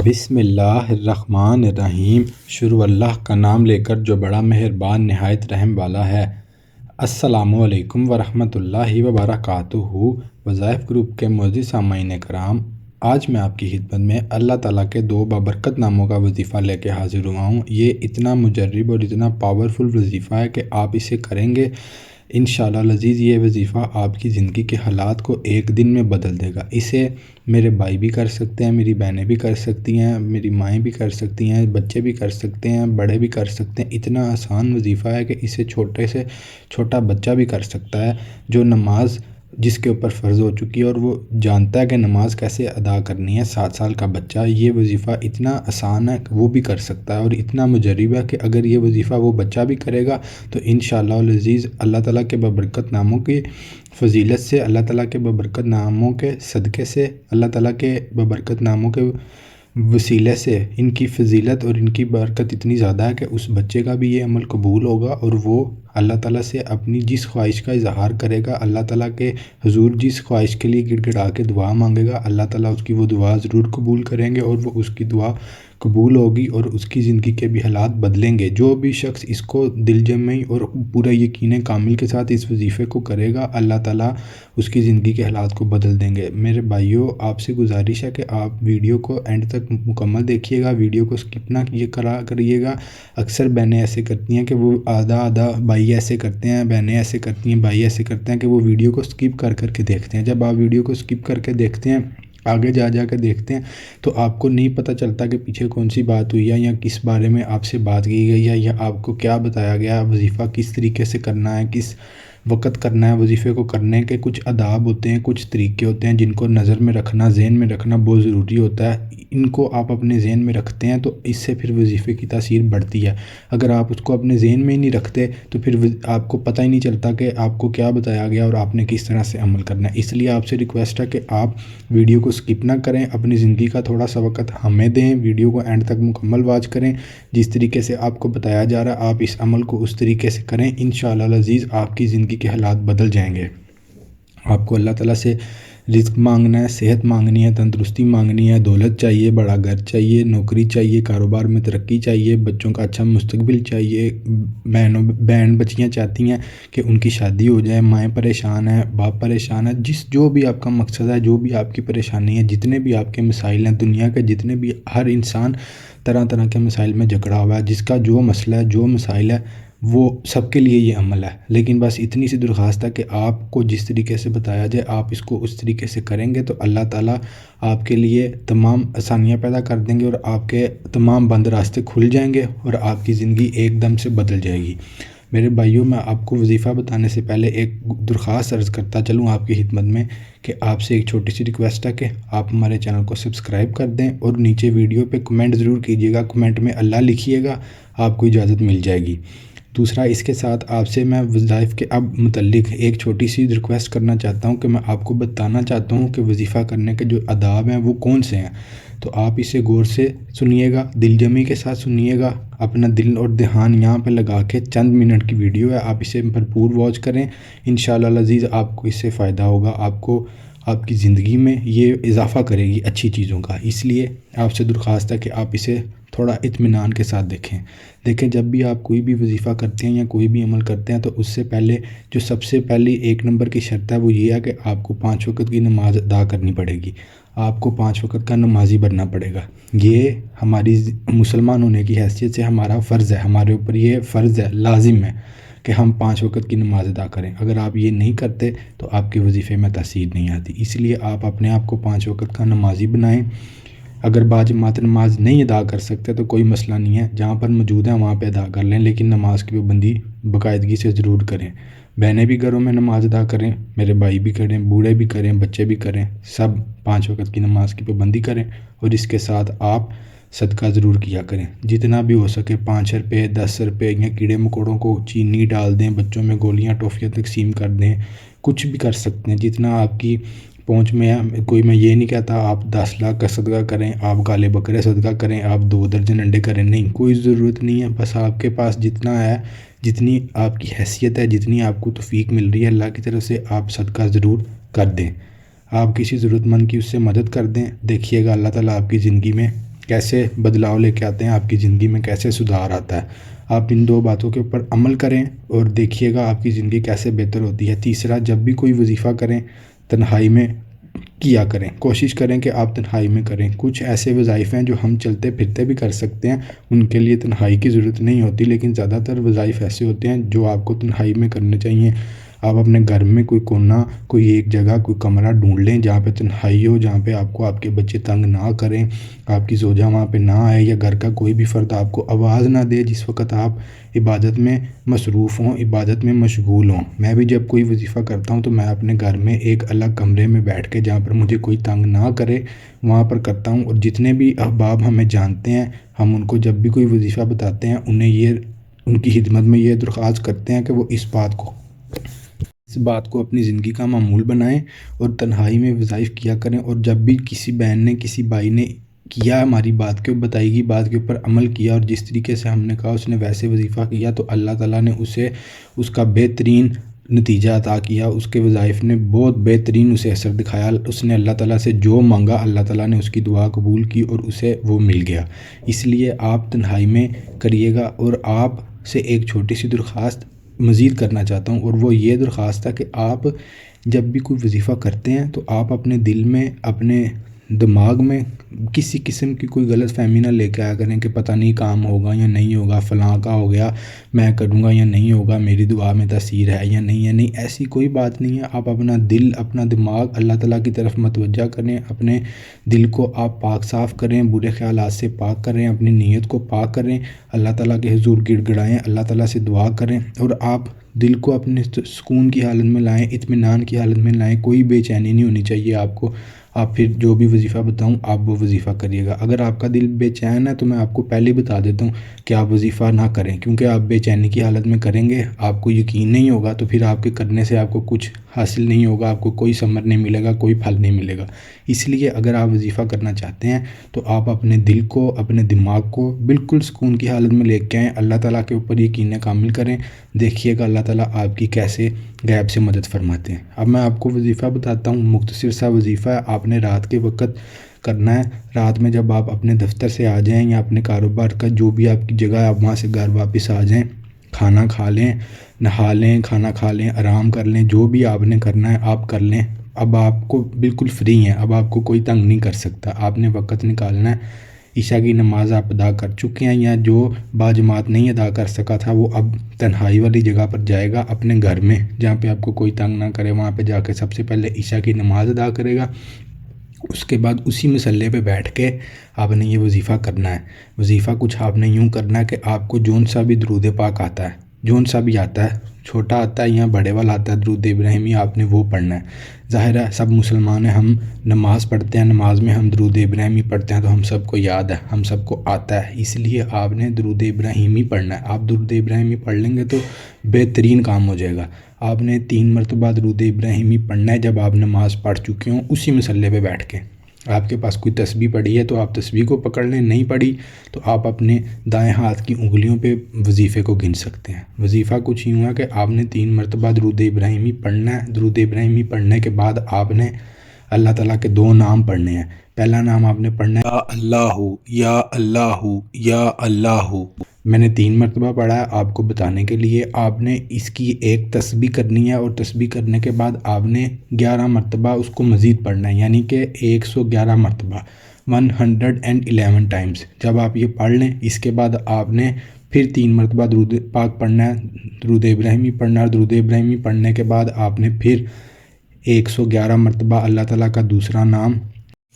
بسم اللہ الرحمن الرحیم۔ شروع اللہ کا نام لے کر جو بڑا مہربان نہایت رحم والا ہے۔ السلام علیکم ورحمۃ اللہ وبرکاتہ۔ وظائف گروپ کے معزز سامعین کرام، آج میں آپ کی خدمت میں اللہ تعالیٰ کے دو بابرکت ناموں کا وظیفہ لے کے حاضر ہوا ہوں۔ یہ اتنا مجرب اور اتنا پاورفل وظیفہ ہے کہ آپ اسے کریں گے انشاءاللہ العزیز یہ وظیفہ آپ کی زندگی کے حالات کو ایک دن میں بدل دے گا۔ اسے میرے بھائی بھی کر سکتے ہیں، میری بہنیں بھی کر سکتی ہیں، میری مائیں بھی کر سکتی ہیں، بچے بھی کر سکتے ہیں، بڑے بھی کر سکتے ہیں۔ اتنا آسان وظیفہ ہے کہ اسے چھوٹے سے چھوٹا بچہ بھی کر سکتا ہے، جو نماز جس کے اوپر فرض ہو چکی ہے اور وہ جانتا ہے کہ نماز کیسے ادا کرنی ہے۔ 7 سال کا بچہ یہ وظیفہ اتنا آسان ہے کہ وہ بھی کر سکتا ہے، اور اتنا مجرب ہے کہ اگر یہ وظیفہ وہ بچہ بھی کرے گا تو انشاءاللہ العزیز اللہ تعالیٰ کے بابرکت ناموں کی فضیلت سے، اللہ تعالیٰ کے بابرکت ناموں کے صدقے سے، اللہ تعالیٰ کے بابرکت ناموں کے وسیلے سے ان کی فضیلت اور ان کی برکت اتنی زیادہ ہے کہ اس بچے کا بھی یہ عمل قبول ہوگا، اور وہ اللہ تعالیٰ سے اپنی جس خواہش کا اظہار کرے گا، اللہ تعالیٰ کے حضور جس خواہش کے لیے گڑ گڑا کے دعا مانگے گا، اللہ تعالیٰ اس کی وہ دعا ضرور قبول کریں گے، اور وہ اس کی دعا قبول ہوگی اور اس کی زندگی کے بھی حالات بدلیں گے۔ جو بھی شخص اس کو دل جمعی اور پورا یقین کامل کے ساتھ اس وظیفے کو کرے گا، اللہ تعالیٰ اس کی زندگی کے حالات کو بدل دیں گے۔ میرے بھائیوں، آپ سے گزارش ہے کہ آپ ویڈیو کو اینڈ تک مکمل دیکھیے گا، ویڈیو کو سکپ نہ کریے گا۔ اکثر بہنیں ایسے کرتی ہیں کہ وہ آدھا بھائی ایسے کرتے ہیں، بہنیں ایسے کرتی ہیں، بھائی ایسے کرتے ہیں کہ وہ ویڈیو کو سکپ کر کے دیکھتے ہیں۔ جب آپ ویڈیو کو سکپ کر کے دیکھتے ہیں، آگے جا کے دیکھتے ہیں، تو آپ کو نہیں پتہ چلتا کہ پیچھے کون سی بات ہوئی ہے، یا کس بارے میں آپ سے بات کی گئی ہے، یا آپ کو کیا بتایا گیا، وظیفہ کس طریقے سے کرنا ہے، کس وقت کرنا ہے۔ وظیفے کو کرنے کے کچھ آداب ہوتے ہیں، کچھ طریقے ہوتے ہیں جن کو نظر میں رکھنا، ذہن میں رکھنا بہت ضروری ہوتا ہے۔ ان کو آپ اپنے ذہن میں رکھتے ہیں تو اس سے پھر وظیفے کی تاثیر بڑھتی ہے۔ اگر آپ اس کو اپنے ذہن میں ہی نہیں رکھتے تو پھر آپ کو پتہ ہی نہیں چلتا کہ آپ کو کیا بتایا گیا اور آپ نے کس طرح سے عمل کرنا ہے۔ اس لیے آپ سے ریکویسٹ ہے کہ آپ ویڈیو کو سکپ نہ کریں، اپنی زندگی کا تھوڑا سا وقت ہمیں دیں، ویڈیو کو اینڈ تک مکمل واچ کریں۔ جس طریقے سے آپ کو بتایا جا رہا ہے آپ اس عمل کو اس طریقے سے کریں، انشاءاللہ العزیز آپ کی زندگی کے حالات بدل جائیں گے۔ آپ کو اللہ تعالیٰ سے رزق مانگنا ہے، صحت مانگنی ہے، تندرستی مانگنی ہے، دولت چاہیے، بڑا گھر چاہیے، نوکری چاہیے، کاروبار میں ترقی چاہیے، بچوں کا اچھا مستقبل چاہیے، بہن بچیاں چاہتی ہیں کہ ان کی شادی ہو جائے، مائیں پریشان ہیں، باپ پریشان ہے، جو بھی آپ کا مقصد ہے، جو بھی آپ کی پریشانی ہے، جتنے بھی آپ کے مسائل ہیں، دنیا کے جتنے بھی ہر انسان طرح طرح کے مسائل میں جکڑا ہوا ہے، جس کا جو مسئلہ ہے، جو مسائل ہے، وہ سب کے لیے یہ عمل ہے۔ لیکن بس اتنی سی درخواست ہے کہ آپ کو جس طریقے سے بتایا جائے آپ اس کو اس طریقے سے کریں گے تو اللہ تعالیٰ آپ کے لیے تمام آسانیاں پیدا کر دیں گے، اور آپ کے تمام بند راستے کھل جائیں گے، اور آپ کی زندگی ایک دم سے بدل جائے گی۔ میرے بھائیوں، میں آپ کو وظیفہ بتانے سے پہلے ایک درخواست عرض کرتا چلوں آپ کی خدمت میں کہ آپ سے ایک چھوٹی سی ریکویسٹ ہے کہ آپ ہمارے چینل کو سبسکرائب کر دیں، اور نیچے ویڈیو پہ کمنٹ ضرور کیجیے گا، کمنٹ میں اللہ لکھیے گا، آپ کو اجازت مل جائے گی۔ دوسرا، اس کے ساتھ آپ سے میں وظائف کے اب متعلق ایک چھوٹی سی ریکویسٹ کرنا چاہتا ہوں کہ میں آپ کو بتانا چاہتا ہوں کہ وظیفہ کرنے کے جو آداب ہیں وہ کون سے ہیں۔ تو آپ اسے غور سے سنیے گا، دل جمعی کے ساتھ سنیے گا، اپنا دل اور دھیان یہاں پہ لگا کے، چند منٹ کی ویڈیو ہے، آپ اسے بھرپور واچ کریں، انشاءاللہ العزیز آپ کو اس سے فائدہ ہوگا، آپ کو آپ کی زندگی میں یہ اضافہ کرے گی اچھی چیزوں کا۔ اس لیے آپ سے درخواست ہے کہ آپ اسے تھوڑا اطمینان کے ساتھ دیکھیں۔ جب بھی آپ کوئی بھی وظیفہ کرتے ہیں یا کوئی بھی عمل کرتے ہیں تو اس سے پہلے جو سب سے پہلی 1 نمبر کی شرط ہے وہ یہ ہے کہ آپ کو 5 وقت کی نماز ادا کرنی پڑے گی، آپ کو 5 وقت کا نمازی بننا پڑے گا۔ یہ ہماری مسلمان ہونے کی حیثیت سے ہمارا فرض ہے، ہمارے اوپر یہ فرض ہے، لازم ہے کہ ہم 5 وقت کی نماز ادا کریں۔ اگر آپ یہ نہیں کرتے تو آپ کے وظیفے میں تاثیر نہیں آتی۔ اس لیے آپ اپنے آپ کو 5 وقت کا نمازی بنائیں۔ اگر باجماعت نماز نہیں ادا کر سکتے تو کوئی مسئلہ نہیں ہے، جہاں پر موجود ہیں وہاں پہ ادا کر لیں، لیکن نماز کی پابندی باقاعدگی سے ضرور کریں۔ بہنیں بھی گھروں میں نماز ادا کریں، میرے بھائی بھی کریں، بوڑھے بھی کریں، بچے بھی کریں، سب 5 وقت کی نماز کی پابندی کریں، اور اس کے ساتھ آپ صدقہ ضرور کیا کریں، جتنا بھی ہو سکے، 5 روپے، 10 روپے، یا کیڑے مکوڑوں کو چینی ڈال دیں، بچوں میں گولیاں ٹافیاں تقسیم کر دیں، کچھ بھی کر سکتے ہیں جتنا آپ کی پہنچ میں ہے۔ کوئی میں یہ نہیں کہتا آپ 10 لاکھ کا صدقہ کریں، آپ کالے بکرے صدقہ کریں، آپ 2 درجن انڈے کریں، نہیں، کوئی ضرورت نہیں ہے۔ بس آپ کے پاس جتنا ہے، جتنی آپ کی حیثیت ہے، جتنی آپ کو توفیق مل رہی ہے اللہ کی طرف سے، آپ صدقہ ضرور کر دیں۔ آپ کسی ضرورت مند کی اس سے مدد کر دیں، دیکھیے گا اللہ تعالیٰ آپ کی زندگی میں کیسے بدلاؤ لے کے آتے ہیں، آپ کی زندگی میں کیسے سدھار آتا ہے۔ آپ ان دو باتوں کے اوپر عمل کریں اور دیکھیے گا آپ کی زندگی کیسے بہتر ہوتی ہے۔ تیسرا، جب بھی کوئی وظیفہ کریں تنہائی میں کیا کریں، کوشش کریں کہ آپ تنہائی میں کریں۔ کچھ ایسے وظائف ہیں جو ہم چلتے پھرتے بھی کر سکتے ہیں، ان کے لیے تنہائی کی ضرورت نہیں ہوتی، لیکن زیادہ تر وظائف ایسے ہوتے ہیں جو آپ کو تنہائی میں کرنے چاہیے۔ آپ اپنے گھر میں کوئی کونا، کوئی ایک جگہ، کوئی کمرہ ڈھونڈ لیں جہاں پہ تنہائی ہو، جہاں پہ آپ کو آپ کے بچے تنگ نہ کریں، آپ کی زوجہ وہاں پہ نہ آئے، یا گھر کا کوئی بھی فرد آپ کو آواز نہ دے جس وقت آپ عبادت میں مصروف ہوں، عبادت میں مشغول ہوں۔ میں بھی جب کوئی وظیفہ کرتا ہوں تو میں اپنے گھر میں ایک الگ کمرے میں بیٹھ کے، جہاں پر مجھے کوئی تنگ نہ کرے، وہاں پر کرتا ہوں۔ اور جتنے بھی احباب ہمیں جانتے ہیں، ہم ان کو جب بھی کوئی وظیفہ بتاتے ہیں، ان کی خدمت میں یہ درخواست کرتے ہیں کہ وہ اس بات کو اپنی زندگی کا معمول بنائیں اور تنہائی میں وظائف کیا کریں۔ اور جب بھی کسی بہن نے، کسی بھائی نے کیا، ہماری بات کے بتائی گئی بات کے اوپر عمل کیا، اور جس طریقے سے ہم نے کہا اس نے ویسے وظیفہ کیا، تو اللہ تعالیٰ نے اسے اس کا بہترین نتیجہ عطا کیا۔ اس کے وظائف نے بہت بہترین اسے اثر دکھایا۔ اس نے اللہ تعالیٰ سے جو مانگا، اللہ تعالیٰ نے اس کی دعا قبول کی اور اسے وہ مل گیا۔ اس لیے آپ تنہائی میں کریے گا۔ اور آپ سے ایک چھوٹی سی درخواست مزید کرنا چاہتا ہوں، اور وہ یہ درخواست ہے کہ آپ جب بھی کوئی وظیفہ کرتے ہیں تو آپ اپنے دل میں، اپنے دماغ میں کسی قسم کی کوئی غلط فہمی نہ لے کے آیا کریں کہ پتہ نہیں کام ہوگا یا نہیں ہوگا، فلاں کا ہو گیا، میں کروں گا یا نہیں ہوگا، میری دعا میں تاثیر ہے یا نہیں ہے۔ نہیں، ایسی کوئی بات نہیں ہے۔ آپ اپنا دل، اپنا دماغ اللہ تعالیٰ کی طرف متوجہ کریں، اپنے دل کو آپ پاک صاف کریں، برے خیالات سے پاک کریں، اپنی نیت کو پاک کریں، اللہ تعالیٰ کے حضور گڑ گڑائیں، اللہ تعالیٰ سے دعا کریں، اور آپ دل کو اپنے سکون کی حالت میں لائیں، اطمینان کی حالت میں لائیں۔ کوئی بے چینی نہیں ہونی چاہیے آپ کو۔ آپ پھر جو بھی وظیفہ بتاؤں آپ وہ وظیفہ کریے گا۔ اگر آپ کا دل بے چین ہے تو میں آپ کو پہلے ہی بتا دیتا ہوں کہ آپ وظیفہ نہ کریں، کیونکہ آپ بے چینی کی حالت میں کریں گے، آپ کو یقین نہیں ہوگا، تو پھر آپ کے کرنے سے آپ کو کچھ حاصل نہیں ہوگا، آپ کو کوئی ثمر نہیں ملے گا، کوئی پھل نہیں ملے گا۔ اس لیے اگر آپ وظیفہ کرنا چاہتے ہیں تو آپ اپنے دل کو، اپنے دماغ کو بالکل سکون کی حالت میں لے کے آئیں، اللہ تعالیٰ کے اوپر یقین کامل کریں۔ دیکھیے گا اللہ تعالیٰ آپ کی کیسے غیب سے مدد فرماتے ہیں۔ اب میں آپ کو وظیفہ بتاتا ہوں، مختصر سا وظیفہ ہے، آپ نے رات کے وقت کرنا ہے۔ رات میں جب آپ اپنے دفتر سے آ جائیں یا اپنے کاروبار کا جو بھی آپ کی جگہ ہے، آپ وہاں سے گھر واپس آ جائیں، کھانا کھا لیں، نہا لیں، کھانا کھا لیں، آرام کر لیں، جو بھی آپ نے کرنا ہے آپ کر لیں۔ اب آپ کو بالکل فری ہیں، اب آپ کو کوئی تنگ نہیں کر سکتا، آپ نے وقت نکالنا ہے۔ عشاء کی نماز آپ ادا کر چکے ہیں، یا جو باجماعت نہیں ادا کر سکا تھا وہ اب تنہائی والی جگہ پر جائے گا، اپنے گھر میں جہاں پہ آپ کو کوئی تنگ نہ کرے، وہاں پہ جا کے سب سے پہلے عشاء کی نماز ادا کرے گا۔ اس کے بعد اسی مصلے پہ بیٹھ کے آپ نے یہ وظیفہ کرنا ہے۔ وظیفہ کچھ آپ نے یوں کرنا ہے کہ آپ کو جون سا بھی درود پاک آتا ہے، جون سا بھی آتا ہے، چھوٹا آتا ہے یا بڑے والا آتا ہے، درود ابراہیمی آپ نے وہ پڑھنا ہے۔ ظاہر ہے سب مسلمان ہیں، ہم نماز پڑھتے ہیں، نماز میں ہم درود ابراہیمی پڑھتے ہیں تو ہم سب کو یاد ہے، ہم سب کو آتا ہے، اس لیے آپ نے درود ابراہیمی پڑھنا ہے۔ آپ درود ابراہیمی پڑھ لیں گے تو بہترین کام ہو جائے گا۔ آپ نے 3 مرتبہ درود ابراہیمی پڑھنا ہے جب آپ نماز پڑھ چکے ہوں، اسی مصلے پہ بیٹھ کے۔ آپ کے پاس کوئی تسبیح پڑھی ہے تو آپ تسبیح کو پکڑ لیں، نہیں پڑھی تو آپ اپنے دائیں ہاتھ کی انگلیوں پہ وظیفے کو گن سکتے ہیں۔ وظیفہ کچھ یوں ہے کہ آپ نے 3 مرتبہ درود ابراہیمی پڑھنا ہے۔ درود ابراہیمی پڑھنے کے بعد آپ نے اللہ تعالیٰ کے 2 نام پڑھنے ہیں۔ پہلا نام آپ نے پڑھنا ہے یا اللہ، یا اللہ، یا اللہ۔ میں نے 3 مرتبہ پڑھا ہے آپ کو بتانے کے لیے۔ آپ نے اس کی ایک تسبیح کرنی ہے، اور تسبیح کرنے کے بعد آپ نے 11 مرتبہ اس کو مزید پڑھنا ہے، یعنی کہ 111 مرتبہ، 111 ٹائمز۔ جب آپ یہ پڑھ لیں اس کے بعد آپ نے پھر 3 مرتبہ درود پاک پڑھنا ہے، درود ابراہیمی پڑھنا ہے، اور درود ابراہیمی پڑھنے کے بعد آپ نے پھر 111 مرتبہ اللہ تعالیٰ کا دوسرا نام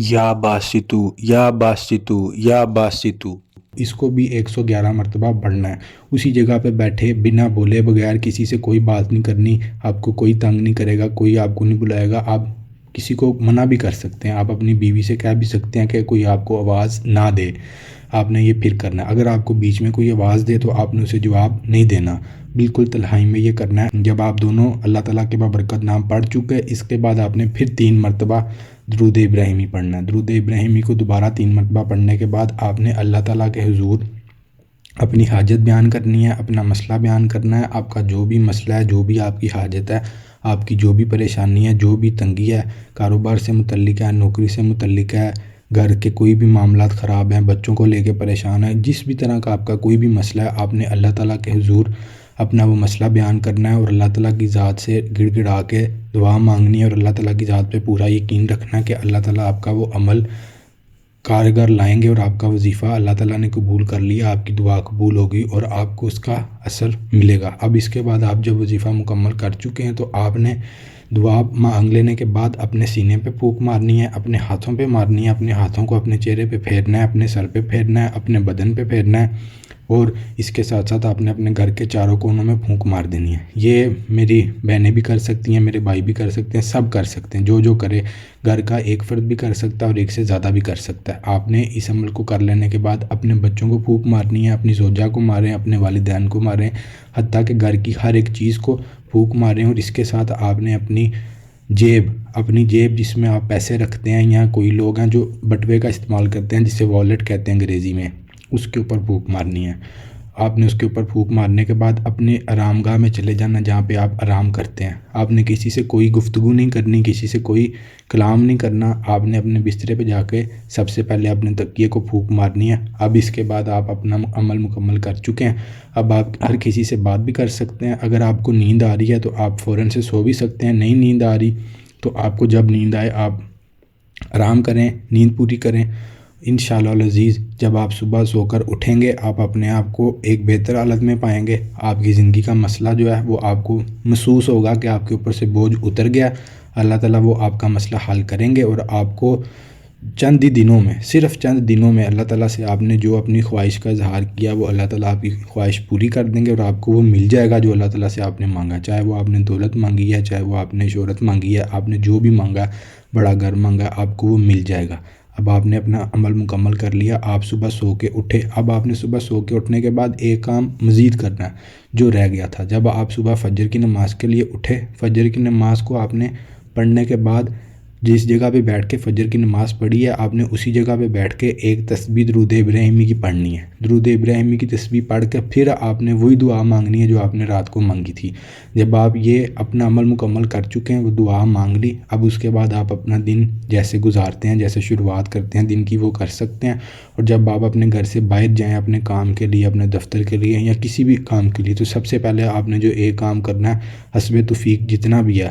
یا باسطو، یا باسطو، یا باسطو، اس کو بھی 111 مرتبہ پڑھنا ہے۔ اسی جگہ پہ بیٹھے بنا بولے بغیر، کسی سے کوئی بات نہیں کرنی، آپ کو کوئی تنگ نہیں کرے گا، کوئی آپ کو نہیں بلائے گا۔ آپ کسی کو منع بھی کر سکتے ہیں، آپ اپنی بیوی سے کہہ بھی سکتے ہیں کہ کوئی آپ کو آواز نہ دے۔ آپ نے یہ پھر کرنا ہے۔ اگر آپ کو بیچ میں کوئی آواز دے تو آپ نے اسے جواب نہیں دینا، بالکل تنہائی میں یہ کرنا ہے۔ جب آپ دونوں اللہ تعالیٰ کے بابرکت نام پڑھ چکے، اس کے بعد آپ نے پھر 3 مرتبہ درود ابراہیمی پڑھنا ہے۔ درود ابراہیمی کو دوبارہ 3 مرتبہ پڑھنے کے بعد آپ نے اللہ تعالیٰ کے حضور اپنی حاجت بیان کرنی ہے، اپنا مسئلہ بیان کرنا ہے۔ آپ کا جو بھی مسئلہ ہے، جو بھی آپ کی حاجت ہے، آپ کی جو بھی پریشانی ہے، جو بھی تنگی ہے، کاروبار سے متعلق ہے، نوکری سے متعلق ہے، گھر کے کوئی بھی معاملات خراب ہیں، بچوں کو لے کے پریشان ہیں، جس بھی طرح کا آپ کا کوئی بھی مسئلہ ہے، آپ نے اللہ تعالیٰ کے حضور اپنا وہ مسئلہ بیان کرنا ہے اور اللہ تعالیٰ کی ذات سے گڑ گڑا کے دعا مانگنی ہے اور اللہ تعالیٰ کی ذات پہ پورا یقین رکھنا ہے کہ اللہ تعالیٰ آپ کا وہ عمل کارگر لائیں گے اور آپ کا وظیفہ اللہ تعالیٰ نے قبول کر لیا، آپ کی دعا قبول ہوگی اور آپ کو اس کا اثر ملے گا۔ اب اس کے بعد آپ جب وظیفہ مکمل کر چکے ہیں تو آپ نے دعا مانگ لینے کے بعد اپنے سینے پہ پھونک مارنی ہے، اپنے ہاتھوں پہ مارنی ہے، اپنے ہاتھوں کو اپنے چہرے پہ پھیرنا ہے، اپنے سر پہ پھیرنا ہے، اپنے بدن پہ پھیرنا ہے اور اس کے ساتھ ساتھ آپ نے اپنے گھر کے چاروں کونوں میں پھونک مار دینی ہے۔ یہ میری بہنیں بھی کر سکتی ہیں، میرے بھائی بھی کر سکتے ہیں، سب کر سکتے ہیں، جو کرے گھر کا ایک فرد بھی کر سکتا ہے اور ایک سے زیادہ بھی کر سکتا ہے۔ آپ نے اس عمل کو کر لینے کے بعد اپنے بچوں کو پھونک مارنی ہے، اپنی زوجہ کو ماریں، اپنے والدین کو ماریں، حتیٰ کہ گھر کی ہر ایک چیز کو پھونک ماریں اور اس کے ساتھ آپ نے اپنی جیب جس میں آپ پیسے رکھتے ہیں، یا کوئی لوگ ہیں جو بٹوے کا استعمال کرتے ہیں جسے والیٹ کہتے ہیں انگریزی میں، اس کے اوپر پھونک مارنی ہے۔ آپ نے اس کے اوپر پھونک مارنے کے بعد اپنے آرام گاہ میں چلے جانا جہاں پہ آپ آرام کرتے ہیں۔ آپ نے کسی سے کوئی گفتگو نہیں کرنی، کسی سے کوئی کلام نہیں کرنا، آپ نے اپنے بسترے پہ جا کے سب سے پہلے اپنے تکیے کو پھونک مارنی ہے۔ اب اس کے بعد آپ اپنا عمل مکمل کر چکے ہیں۔ اب آپ ہر کسی سے بات بھی کر سکتے ہیں، اگر آپ کو نیند آ رہی ہے تو آپ فوراً سے سو بھی سکتے ہیں، نہیں نیند آ رہی تو آپ کو جب نیند آئے آپ آرام کریں، نیند پوری کریں۔ انشاءاللہ العزیز جب آپ صبح سو کر اٹھیں گے آپ اپنے آپ کو ایک بہتر حالت میں پائیں گے، آپ کی زندگی کا مسئلہ جو ہے وہ آپ کو محسوس ہوگا کہ آپ کے اوپر سے بوجھ اتر گیا، اللہ تعالیٰ وہ آپ کا مسئلہ حل کریں گے اور آپ کو چند ہی دنوں میں، صرف چند دنوں میں اللہ تعالیٰ سے آپ نے جو اپنی خواہش کا اظہار کیا وہ اللہ تعالیٰ آپ کی خواہش پوری کر دیں گے اور آپ کو وہ مل جائے گا جو اللہ تعالیٰ سے آپ نے مانگا، چاہے وہ آپ نے دولت مانگی ہے، چاہے وہ آپ نے شہرت مانگی ہے، آپ نے جو بھی مانگا، بڑا گھر مانگا، آپ کو وہ مل جائے گا۔ اب آپ نے اپنا عمل مکمل کر لیا، آپ صبح سو کے اٹھے۔ اب آپ نے صبح سو کے اٹھنے کے بعد ایک کام مزید کرنا ہے جو رہ گیا تھا۔ جب آپ صبح فجر کی نماز کے لیے اٹھے، فجر کی نماز کو آپ نے پڑھنے کے بعد جس جگہ پہ بیٹھ کے فجر کی نماز پڑھی ہے آپ نے اسی جگہ پہ بیٹھ کے ایک تسبیح درود ابراہیمی کی پڑھنی ہے۔ درود ابراہیمی کی تسبیح پڑھ کے پھر آپ نے وہی دعا مانگنی ہے جو آپ نے رات کو مانگی تھی۔ جب آپ یہ اپنا عمل مکمل کر چکے ہیں، وہ دعا مانگ لی، اب اس کے بعد آپ اپنا دن جیسے گزارتے ہیں، جیسے شروعات کرتے ہیں دن کی، وہ کر سکتے ہیں۔ اور جب آپ اپنے گھر سے باہر جائیں اپنے کام کے لیے، اپنے دفتر کے لیے یا کسی بھی کام کے لیے، تو سب سے پہلے آپ نے جو ایک کام کرنا ہے حسب توفیق جتنا بھی ہے،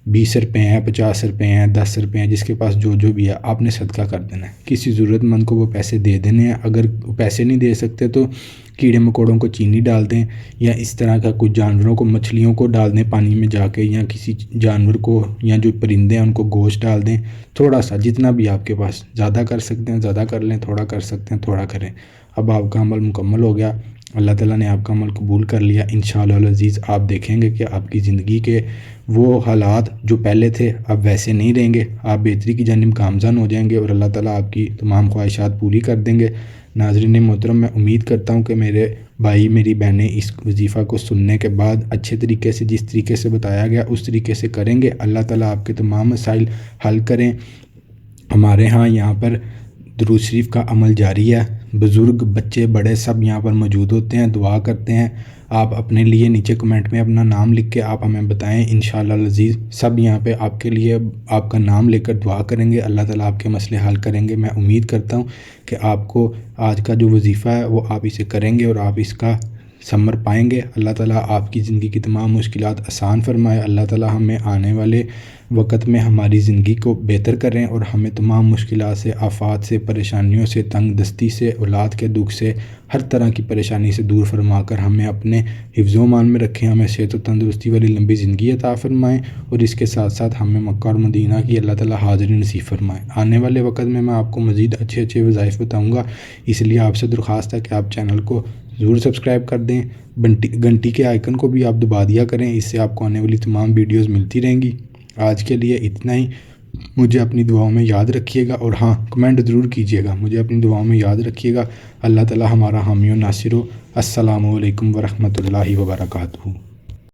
20 روپے ہیں، 50 روپے ہیں، 10 روپے ہیں، جس کے پاس جو بھی ہے آپ نے صدقہ کر دینا ہے۔ کسی ضرورت مند کو وہ پیسے دے دینے ہیں۔ اگر پیسے نہیں دے سکتے تو کیڑے مکوڑوں کو چینی ڈال دیں یا اس طرح کا کچھ جانوروں کو، مچھلیوں کو ڈال دیں پانی میں جا کے، یا کسی جانور کو یا جو پرندے ہیں ان کو گوشت ڈال دیں، تھوڑا سا جتنا بھی آپ کے پاس، زیادہ کر سکتے ہیں زیادہ کر لیں، تھوڑا کر سکتے ہیں تھوڑا کریں۔ اب آپ کا عمل مکمل ہو گیا، اللہ تعالیٰ نے آپ کا عمل قبول کر لیا۔ انشاءاللہ العزیز آپ دیکھیں گے کہ آپ کی زندگی کے وہ حالات جو پہلے تھے اب ویسے نہیں رہیں گے، آپ بہتری کی جانب گامزن ہو جائیں گے اور اللہ تعالیٰ آپ کی تمام خواہشات پوری کر دیں گے۔ ناظرین محترم، میں امید کرتا ہوں کہ میرے بھائی میری بہنیں اس وظیفہ کو سننے کے بعد اچھے طریقے سے، جس طریقے سے بتایا گیا اس طریقے سے کریں گے۔ اللہ تعالیٰ آپ کے تمام مسائل حل کریں۔ ہمارے ہاں یہاں پر درود شریف کا عمل جاری ہے، بزرگ بچے بڑے سب یہاں پر موجود ہوتے ہیں، دعا کرتے ہیں۔ آپ اپنے لیے نیچے کمنٹ میں اپنا نام لکھ کے آپ ہمیں بتائیں، انشاءاللہ العزیز سب یہاں پہ آپ کے لیے آپ کا نام لے کر دعا کریں گے، اللہ تعالیٰ آپ کے مسئلے حل کریں گے۔ میں امید کرتا ہوں کہ آپ کو آج کا جو وظیفہ ہے وہ آپ اسے کریں گے اور آپ اس کا ثمر پائیں گے۔ اللہ تعالیٰ آپ کی زندگی کی تمام مشکلات آسان فرمائے۔ اللہ تعالیٰ ہمیں آنے والے وقت میں ہماری زندگی کو بہتر کریں اور ہمیں تمام مشکلات سے، آفات سے، پریشانیوں سے، تنگ دستی سے، اولاد کے دکھ سے، ہر طرح کی پریشانی سے دور فرما کر ہمیں اپنے حفظ و امان میں رکھیں، ہمیں صحت و تندرستی والی لمبی زندگی عطا فرمائیں اور اس کے ساتھ ساتھ ہمیں مکہ اور مدینہ کی اللہ تعالیٰ حاضری نصیب فرمائیں۔ آنے والے وقت میں آپ کو مزید اچھے وظائف بتاؤں گا، اس لیے آپ سے درخواست ہے کہ آپ چینل کو ضرور سبسکرائب کر دیں، گھنٹی کے آئیکن کو بھی آپ دبا دیا کریں، اس سے آپ کو آنے والی تمام ویڈیوز ملتی رہیں گی۔ آج کے لیے اتنا ہی، مجھے اپنی دعاؤں میں یاد رکھیے گا اور ہاں کمنٹ ضرور کیجیے گا، مجھے اپنی دعاؤں میں یاد رکھیے گا۔ اللہ تعالیٰ ہمارا حامی و ناصر ہو۔ السلام علیکم ورحمۃ اللہ وبرکاتہ۔